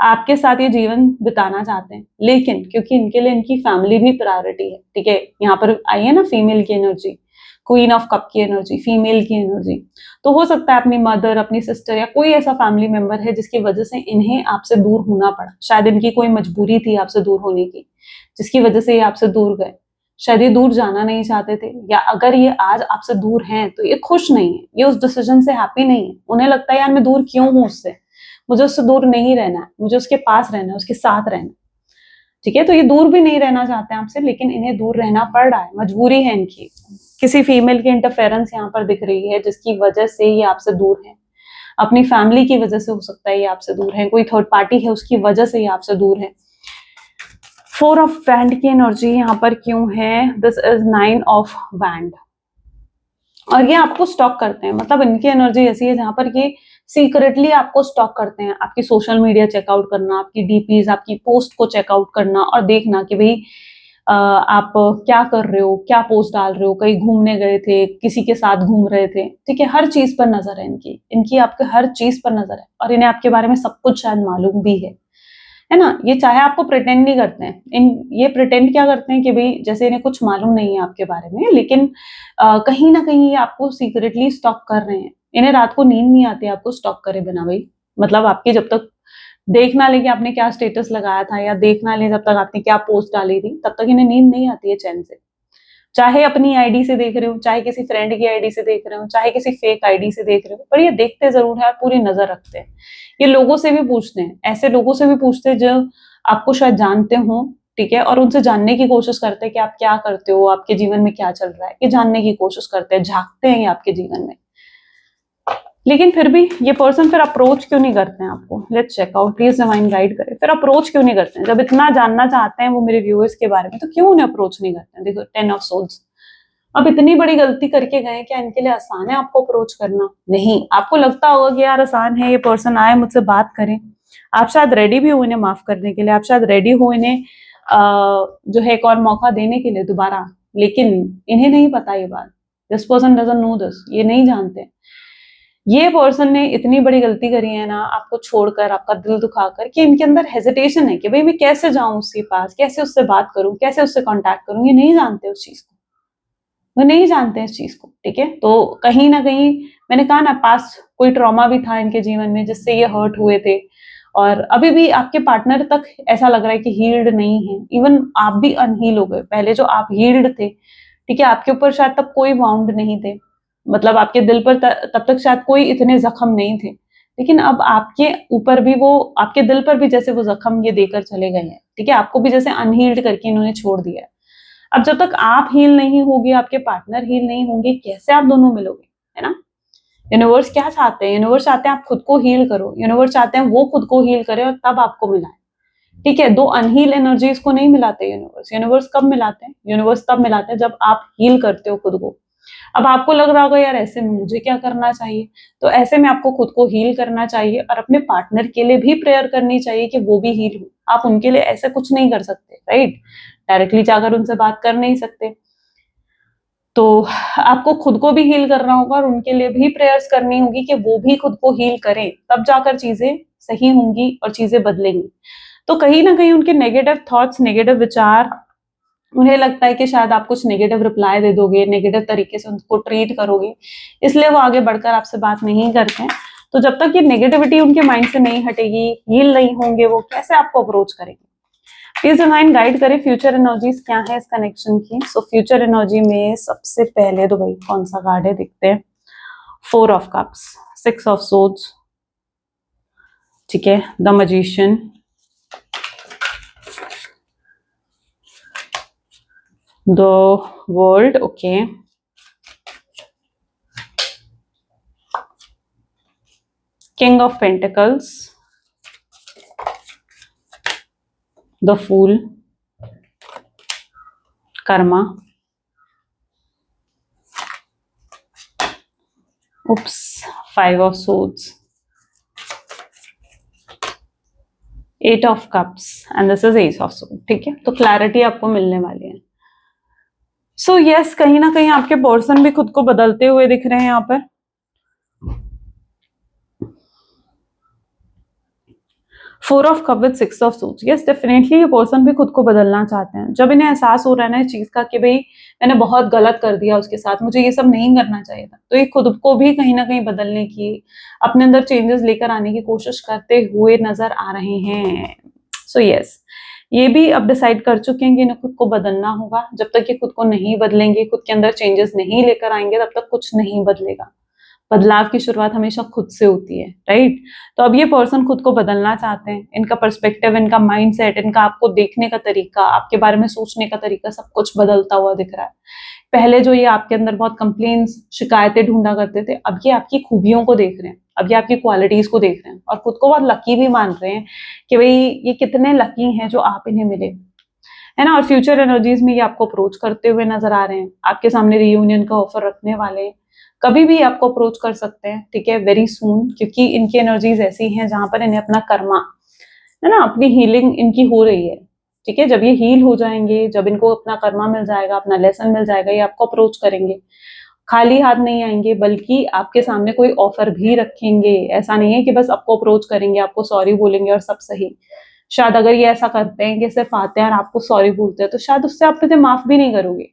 आपके साथ ये जीवन बिताना चाहते हैं, लेकिन क्योंकि इनके लिए इनकी फैमिली भी प्रायोरिटी है, ठीक है। यहाँ पर आई है ना फीमेल की एनर्जी, क्वीन ऑफ कप की एनर्जी, फीमेल की एनर्जी। तो हो सकता है अपनी मदर, अपनी सिस्टर या कोई ऐसा फैमिली मेंबर है जिसकी वजह से इन्हें आपसे दूर होना पड़ा, शायद इनकी कोई मजबूरी थी आपसे दूर होने की, जिसकी वजह से ये आपसे दूर गए, शायद ये दूर जाना नहीं चाहते थे, या अगर ये आज आपसे दूर हैं तो ये खुश नहीं है, ये उस डिसीजन से हैप्पी नहीं है। उन्हें लगता है यार मैं दूर क्यों हूं उससे, मुझे उससे दूर नहीं रहना है, मुझे उसके पास रहना है, उसके साथ रहना है। ठीक है, तो ये दूर भी नहीं रहना चाहते हैं आपसे, लेकिन इन्हें दूर रहना पड़ रहा है, मजबूरी है इनकी। किसी फीमेल की इंटरफेरेंस यहाँ पर दिख रही है जिसकी वजह से ये आपसे दूर है। अपनी फैमिली की वजह से हो सकता है ये आपसे दूर है, कोई थर्ड पार्टी है उसकी वजह से ये आपसे दूर है। 4 ऑफ बैंड की एनर्जी यहाँ पर क्यों है? दिस इज 9 ऑफ बैंड, और ये आपको स्टॉक करते हैं। मतलब इनकी एनर्जी ऐसी है जहां पर ये सीक्रेटली आपको स्टॉक करते हैं। आपकी सोशल मीडिया चेकआउट करना, आपकी डीपीज, आपकी पोस्ट को चेकआउट करना और देखना कि भाई आप क्या कर रहे हो, क्या पोस्ट डाल रहे हो, कहीं घूमने गए थे, किसी के साथ घूम रहे थे। ठीक है, हर चीज पर नजर है इनकी, इनकी आपके हर चीज पर नजर है, और इन्हें आपके बारे में सब कुछ शायद मालूम भी है ना। ये चाहे आपको प्रिटेंड नहीं करते हैं, ये प्रिटेंड क्या करते हैं कि भाई जैसे इन्हें कुछ मालूम नहीं है आपके बारे में, लेकिन कहीं ना कहीं ये आपको सीक्रेटली स्टॉक कर रहे हैं। इन्हें रात को नींद नहीं आती आपको स्टॉक करे बिना भाई। मतलब आपकी जब तक देख ना ले कि आपने क्या स्टेटस लगाया था, या देख ना ले जब तक आपने क्या पोस्ट डाली थी, तब तक इन्हें नींद नहीं आती है चैन से। चाहे अपनी आईडी से देख रहे हो, चाहे किसी फ्रेंड की आईडी से देख रहे हो, चाहे किसी फेक आईडी से देख रहे हो, पर ये देखते जरूर है और पूरी नजर रखते हैं। ये लोगों से भी पूछते हैं, ऐसे लोगों से भी पूछते हैं जो आपको शायद जानते हो। ठीक है, और उनसे जानने की कोशिश करते हैं कि आप क्या करते हो, आपके जीवन में क्या चल रहा है, ये जानने की कोशिश करते हैं, झांकते हैं ये आपके जीवन में। लेकिन फिर भी ये पर्सन फिर अप्रोच क्यों नहीं करते हैं आपको? Let's check out, please divine guide करें। फिर अप्रोच क्यों नहीं करते हैं? जब इतना जानना चाहते हैं वो मेरे व्यूअर्स के बारे में, तो क्यों उन्हें अप्रोच नहीं करते हैं? देखो 10 ऑफ सोल्स, अब इतनी बड़ी गलती करके गए, क्या इनके लिए आसान है आपको अप्रोच करना? नहीं। आपको लगता होगा कि यार आसान है, ये पर्सन आए मुझसे बात करें, आप शायद रेडी भी हो इन्हें माफ करने के लिए, आप शायद रेडी हो इन्हें जो है एक और मौका देने के लिए दोबारा, लेकिन इन्हें नहीं पता ये बात। This person doesn't know this, ये नहीं जानते। ये पर्सन ने इतनी बड़ी गलती करी है ना आपको छोड़कर, आपका दिल दुखाकर, कि इनके अंदर हेजिटेशन है कि भाई मैं कैसे जाऊं उसके पास, कैसे उससे बात करूं, कैसे उससे कांटेक्ट करूं। ये नहीं जानते उस चीज को, वो नहीं जानते इस चीज को। ठीक है, तो कहीं ना कहीं मैंने कहा ना, पास कोई ट्रॉमा भी था इनके जीवन में जिससे ये हर्ट हुए थे, और अभी भी आपके पार्टनर तक ऐसा लग रहा है कि हील्ड नहीं है। इवन आप भी अनहील हो गए। पहले जो आप हील्ड थे, ठीक है, आपके ऊपर शायद तब कोई वाउंड नहीं थे, मतलब आपके दिल पर तब तक शायद कोई इतने जख्म नहीं थे, लेकिन अब आपके ऊपर भी वो, आपके दिल पर भी जैसे वो जख्म ये देकर चले गए हैं। ठीक है, आपको भी जैसे अनहील्ड करके इन्होंने छोड़ दिया है। अब जब तक आप हील नहीं होगे, आपके पार्टनर हील नहीं होंगे, कैसे आप दोनों मिलोगे? है ना। यूनिवर्स क्या चाहते हैं? यूनिवर्स चाहते हैं आप खुद को हील करो, यूनिवर्स चाहते हैं वो खुद को हील करे और तब आपको मिलाए। ठीक है, दो अनहील एनर्जीज को नहीं मिलाते यूनिवर्स। यूनिवर्स कब मिलाते हैं? यूनिवर्स तब मिलाते हैं जब आप हील करते हो खुद को। अब आपको लग रहा होगा यार ऐसे में मुझे क्या करना चाहिए, तो ऐसे में आपको खुद को हील करना चाहिए और अपने पार्टनर के लिए भी प्रेयर करनी चाहिए कि वो भी हील हो। आप उनके लिए ऐसे कुछ नहीं कर सकते, राइट? डायरेक्टली जाकर उनसे बात कर नहीं सकते, तो आपको खुद को भी हील करना होगा और उनके लिए भी प्रेयर्स करनी होगी कि वो भी खुद को हील करें, तब जाकर चीजें सही होंगी और चीजें बदलेंगी। तो कहीं ना कहीं उनके नेगेटिव थॉट्स, नेगेटिव विचार, उन्हें लगता है कि शायद आप कुछ नेगेटिव रिप्लाई दे दोगे, नेगेटिव तरीके से उनको ट्रीट करोगे, इसलिए वो आगे बढ़कर आपसे बात नहीं करते हैं। तो जब तक ये नेगेटिविटी उनके माइंड से नहीं हटेगी, हील नहीं होंगे, वो कैसे आपको अप्रोच करेंगे? प्लीज डिवाइन गाइड करें फ्यूचर एनर्जीज क्या है इस कनेक्शन की। सो फ्यूचर एनर्जी में सबसे पहले तो भाई कौन सा कार्ड है देखते हैं। 4 ऑफ कप्स, 6 ऑफ सोर्ड्स, ठीक है, the magician, the world, okay, king of pentacles, the fool, कर्मा, oops, 5 of swords, 8 of cups and this is ace of swords। ठीक है, तो क्लैरिटी आपको मिलने वाली है। सो यस, कहीं ना कहीं आपके पर्सन भी खुद को बदलते हुए दिख रहे हैं यहाँ पर। 4 of cup with 6 of suits, yes definitely ये पर्सन भी खुद को बदलना चाहते हैं। जब इन्हें एहसास हो रहा है ना इस चीज का कि भाई मैंने बहुत गलत कर दिया उसके साथ, मुझे ये सब नहीं करना चाहिए था, तो ये खुद को भी कहीं ना कहीं बदलने की, अपने अंदर चेंजेस लेकर आने की कोशिश करते हुए नजर आ रहे हैं। सो यस, ये भी अब डिसाइड कर चुके हैं कि इन्हें खुद को बदलना होगा। जब तक ये खुद को नहीं बदलेंगे, खुद के अंदर चेंजेस नहीं लेकर आएंगे, तब तक कुछ नहीं बदलेगा। बदलाव की शुरुआत हमेशा खुद से होती है, राइट? तो अब ये पर्सन खुद को बदलना चाहते हैं। इनका पर्सपेक्टिव, इनका माइंडसेट, इनका आपको देखने का तरीका, आपके बारे में सोचने का तरीका, सब कुछ बदलता हुआ दिख रहा है। पहले जो ये आपके अंदर बहुत कंप्लेंट्स, शिकायतें ढूंढा करते थे, अब ये आपकी खूबियों को देख रहे हैं, अब ये आपकी क्वालिटीज को देख रहे हैं और खुद को बहुत लकी भी मान रहे हैं कि भाई ये कितने लकी हैं जो आप इन्हें मिले, है ना। और फ्यूचर एनर्जीज में ये आपको अप्रोच करते हुए नजर आ रहे हैं, आपके सामने रियूनियन का ऑफर रखने वाले हैं। कभी भी आपको अप्रोच कर सकते हैं, ठीक है, वेरी सून, क्योंकि इनकी एनर्जीज ऐसी हैं जहां पर इन्हें अपना कर्मा, है ना, अपनी हीलिंग इनकी हो रही है, ठीक है। जब ये हील हो जाएंगे, जब इनको अपना कर्मा मिल जाएगा, अपना लेसन मिल जाएगा, ये आपको अप्रोच करेंगे। खाली हाथ नहीं आएंगे, बल्कि आपके सामने कोई ऑफर भी रखेंगे। ऐसा नहीं है कि बस आपको अप्रोच करेंगे, आपको सॉरी बोलेंगे और सब सही। शायद अगर ये ऐसा करते हैं कि सिर्फ आते हैं और आपको सॉरी बोलते हैं, तो शायद उससे आप इन्हें माफ भी नहीं करोगे,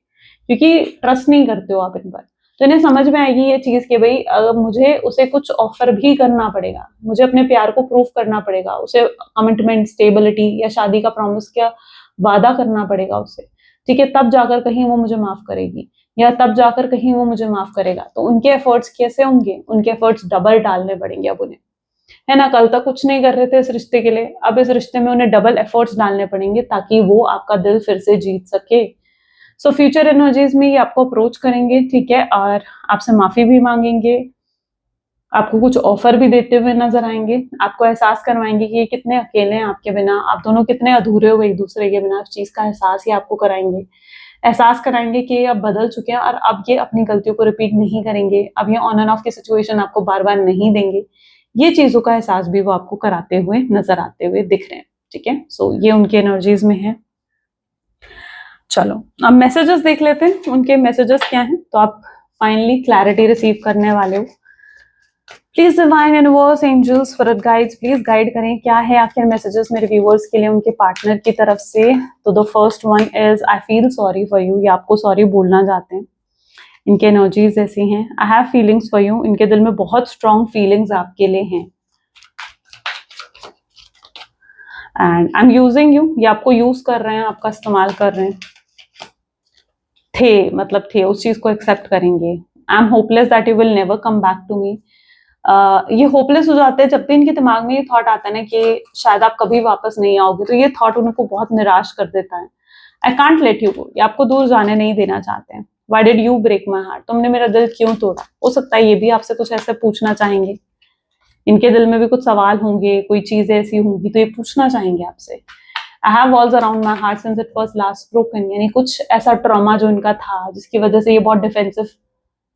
क्योंकि ट्रस्ट नहीं करते हो आप इन पर। तो इन्हें समझ में आएगी ये चीज कि भाई अगर मुझे उसे कुछ ऑफर भी करना पड़ेगा, मुझे अपने प्यार को प्रूफ करना पड़ेगा, उसे कमिटमेंट, स्टेबिलिटी या शादी का प्रॉमिस का वादा करना पड़ेगा उसे, ठीक है, तब जाकर कहीं वो मुझे माफ करेगी या तब जाकर कहीं वो मुझे माफ करेगा। तो उनके एफर्ट्स कैसे होंगे? उनके एफर्ट्स डबल डालने पड़ेंगे अब उन्हें, है ना। कल तक कुछ नहीं कर रहे थे इस रिश्ते के लिए, अब इस रिश्ते में उन्हें डबल एफर्ट्स डालने पड़ेंगे ताकि वो आपका दिल फिर से जीत सके। सो फ्यूचर एनर्जीज में ये आपको अप्रोच करेंगे, ठीक है, और आपसे माफी भी मांगेंगे, आपको कुछ ऑफर भी देते हुए नजर आएंगे, आपको एहसास करवाएंगे कि ये कितने अकेले हैं आपके बिना, आप दोनों कितने अधूरे हो एक दूसरे के बिना। उस चीज का एहसास ही आपको कराएंगे, एहसास कराएंगे कि अब बदल चुके हैं और अब ये अपनी गलतियों को रिपीट नहीं करेंगे, अब ये ऑन एंड ऑफ की सिचुएशन आपको बार बार नहीं देंगे। ये चीजों का एहसास भी वो आपको कराते हुए नजर आते हुए दिख रहे हैं, ठीक है। सो ये उनके एनर्जीज में है। चलो अब मैसेजेस देख लेते हैं, उनके मैसेजेस क्या हैं, तो आप फाइनली क्लैरिटी रिसीव करने वाले हो। Please divine universe, angels, spirit guides, please guide करें क्या है आखिर मैसेजेस मेरे व्यूअर्स के लिए उनके पार्टनर की तरफ से। तो the first one is I feel sorry for you, ये आपको सॉरी बोलना चाहते हैं। इनके एनर्जीज ऐसी हैं। I have feelings for you, इनके दिल में बहुत स्ट्रॉन्ग फीलिंग्स आपके लिए हैं। And I am using you, ये आपको यूज कर रहे हैं, आपका इस्तेमाल कर रहे हैं। थे मतलब थे, उस चीज को एक्सेप्ट करेंगे। I am hopeless that you will never come back to me, ये होपलेस हो जाते हैं जब भी इनके दिमाग में ये थॉट आता है ना कि शायद आप कभी वापस नहीं आओगे, तो ये थॉट उनको बहुत निराश कर देता है। I can't let you go, ये आपको दूर जाने नहीं देना चाहते हैं। Why did you break my heart, तुमने मेरा दिल क्यों तोड़ा। हो सकता है ये भी आपसे कुछ ऐसे पूछना चाहेंगे, इनके दिल में भी कुछ सवाल होंगे, कोई चीजें ऐसी होंगी तो ये पूछना चाहेंगे आपसे। I have walls around my heart since it was last broken, यानी कुछ ऐसा ट्रॉमा जो इनका था जिसकी वजह से ये बहुत डिफेंसिव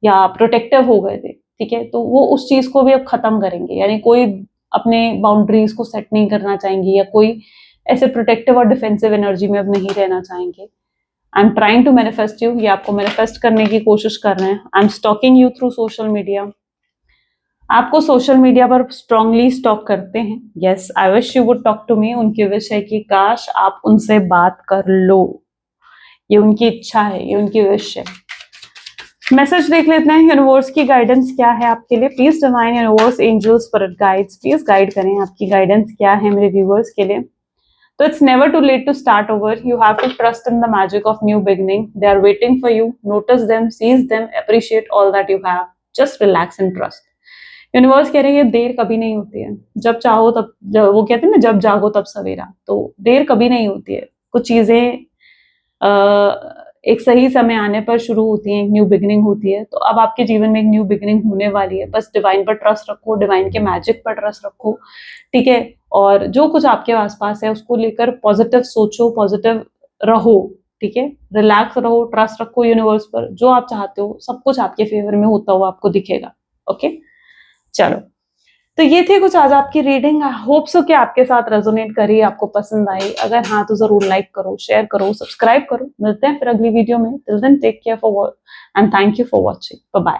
या प्रोटेक्टिव हो गए थे, ठीक है। तो वो उस चीज को भी अब खत्म करेंगे, यानी कोई अपने बाउंड्रीज को सेट नहीं करना चाहेंगे या कोई ऐसे प्रोटेक्टिव और डिफेंसिव एनर्जी में अब नहीं रहना चाहेंगे। I am trying to manifest you, ये आपको मैनिफेस्ट करने की कोशिश कर रहे हैं। I am stalking you through social media, आपको सोशल मीडिया पर स्ट्रांगली स्टॉक करते हैं। Yes, I wish you would talk to me, उनकी विश है कि काश आप उनसे बात कर लो, ये उनकी इच्छा है, ये उनकी विश है। मैसेज देख लेते हैं, यूनिवर्स की गाइडेंस क्या है आपके लिए। Please divine universe, angels, spirit guides, please guide करें आपकी गाइडेंस क्या है मेरे व्यूअर्स के लिए। तो it's never too late to start over, you have to trust in the magic of new beginning, they are waiting for you, notice them, seize them, appreciate all that you have, just relax and trust. Universe कह रहे हैं देर कभी नहीं होती है, जब चाहो तब, वो कहते हैं ना जब जागो तब सवेरा, तो देर कभी नहीं होती है। कुछ चीजें एक सही समय आने पर शुरू होती है, एक न्यू बिगिनिंग होती है। तो अब आपके जीवन में एक न्यू बिगिनिंग होने वाली है, बस डिवाइन पर ट्रस्ट रखो, डिवाइन के मैजिक पर ट्रस्ट रखो, ठीक है। और जो कुछ आपके आसपास है उसको लेकर पॉजिटिव सोचो, पॉजिटिव रहो, ठीक है, रिलैक्स रहो, ट्रस्ट रखो यूनिवर्स पर। जो आप चाहते हो सब कुछ आपके फेवर में होता हुआ आपको दिखेगा। ओके, चलो, तो ये थी कुछ आज आपकी रीडिंग। आई होप सो कि आपके साथ रेजोनेट करी, आपको पसंद आई। अगर हाँ तो जरूर लाइक करो, शेयर करो, सब्सक्राइब करो। मिलते हैं फिर अगली वीडियो में। Till then take care for and thank you for watching. Bye bye.